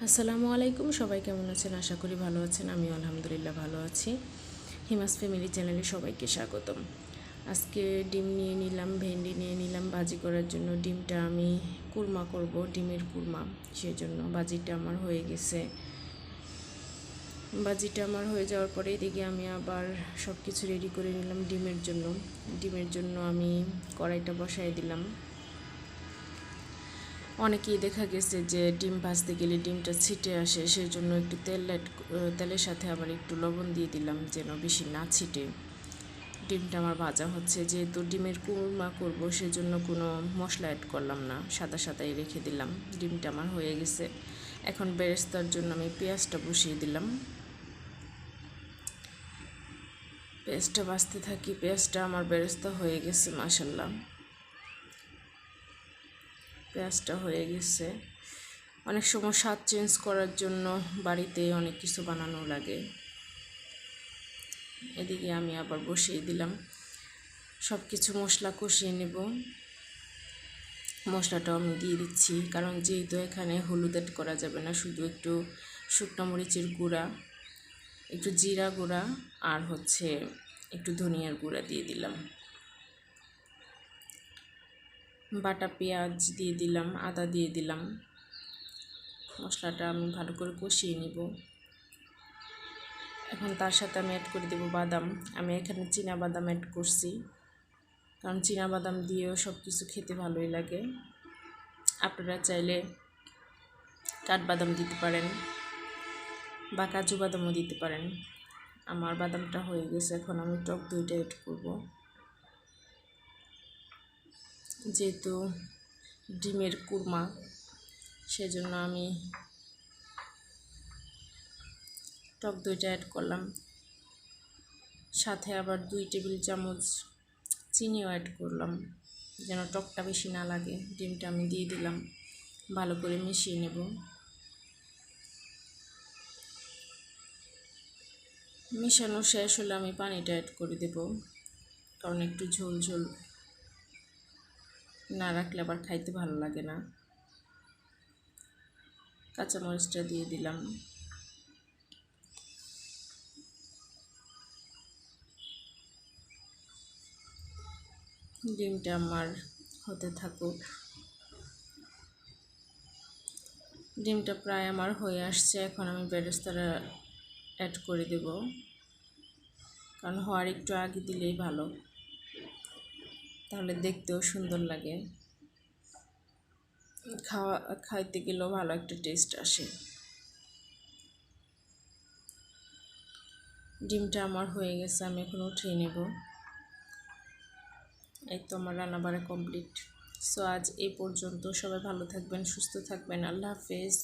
আসসালামু আলাইকুম, সবাই কেমন আছেন? আশা করি ভালো আছেন। আমিও আলহামদুলিল্লাহ ভালো আছি। হিমাস ফ্যামিলি চ্যানেলে সবাইকে স্বাগতম। আজকে ডিম নিয়ে নিলাম, ভেন্ডি নিয়ে নিলাম ভাজি করার জন্য। ডিমটা আমি কুরমা করব, ডিমের কুরমা। সেই জন্য ভাজিটা আমার হয়ে গেছে। ভাজিটা আমার হয়ে যাওয়ার পরে এদিকে আমি আবার সব কিছু রেডি করে নিলাম ডিমের জন্য আমি কড়াইটা বসাই দিলাম। অনেকেই দেখা গেছে যে ডিম ভাজতে গেলে ডিমটা ছিটে আসে, সেই জন্য একটু তেলের সাথে আবার একটু লবণ দিয়ে দিলাম যেন বেশি না ছিটে। ডিমটা আমার ভাজা হচ্ছে, যেহেতু ডিমের কুরমা করবো সেজন্য কোনো মশলা অ্যাড করলাম না, সাদা সাদাই রেখে দিলাম। ডিমটা আমার হয়ে গেছে। এখন বেরেস্তার জন্য আমি পেঁয়াজটা বসিয়ে দিলাম। পেঁয়াজটা ভাজতে থাকি। পেঁয়াজটা আমার বেরেস্তা হয়ে গেছে, মাশাল্লাহ। পেঁয়াজটা হয়ে গেছে। অনেক সময় স্বাদ চেঞ্জ করার জন্য বাড়িতে অনেক কিছু বানানো লাগে। এদিকে আমি আবার বসিয়ে দিলাম, সব কিছু মশলা কষিয়ে নেব। মশলাটাও আমি দিয়ে দিচ্ছি, কারণ যেহেতু এখানে হলুদ অ্যাড করা যাবে না, শুধু একটু শুকনো মরিচের গুঁড়া, একটু জিরা গুঁড়া আর একটু ধনিয়ার গুঁড়া দিয়ে দিলাম। বাটা পেঁয়াজ দিয়ে দিলাম, আদা দিয়ে দিলাম। মশলাটা আমি ভালো করে কষিয়ে নিব। এখন তার সাথে আমি অ্যাড করে দেবো বাদাম। আমি এখানে চীনা বাদাম অ্যাড করছি, কারণ চীনা বাদাম দিয়েও সব কিছু খেতে ভালোই লাগে। আপনারা চাইলে কাঠবাদাম দিতে পারেন বা কাজু বাদামও দিতে পারেন। আমার বাদামটা হয়ে গেছে। এখন আমি টক দইটা অ্যাড করব। যেহেতু ডিমের কুরমা, সেজন্য আমি টক দইটা অ্যাড করলাম। সাথে আবার 2 টেবিল চামচ চিনিও অ্যাড করলাম, যেন টকটা বেশি না লাগে। ডিমটা আমি দিয়ে দিলাম, ভালো করে মিশিয়ে নেব। মিশানো শেষ হলে আমি পানিটা অ্যাড করে দেব, কারণ একটু ঝোল ঝোল না রাখলে আবার খাইতে ভালো লাগে না। কাঁচামরিচটা দিয়ে দিলাম। ডিমটা আমার হতে থাকুক। ডিমটা প্রায় আমার হয়ে আসছে। এখন আমি বেরেস্তাটা অ্যাড করে দেব, কারণ হওয়ার একটু আগে দিলেই ভালো, তাহলে দেখতেও সুন্দর লাগে, খাইতে গেলেও ভালো একটা টেস্ট আসে। ডিমটা আমার হয়ে গেছে, আমি এখন উঠিয়ে নেব। এই তো আমার রান্নাবাড়া কমপ্লিট। সো আজ এই পর্যন্ত। সবাই ভালো থাকবেন, সুস্থ থাকবেন। আল্লাহ হাফেজ।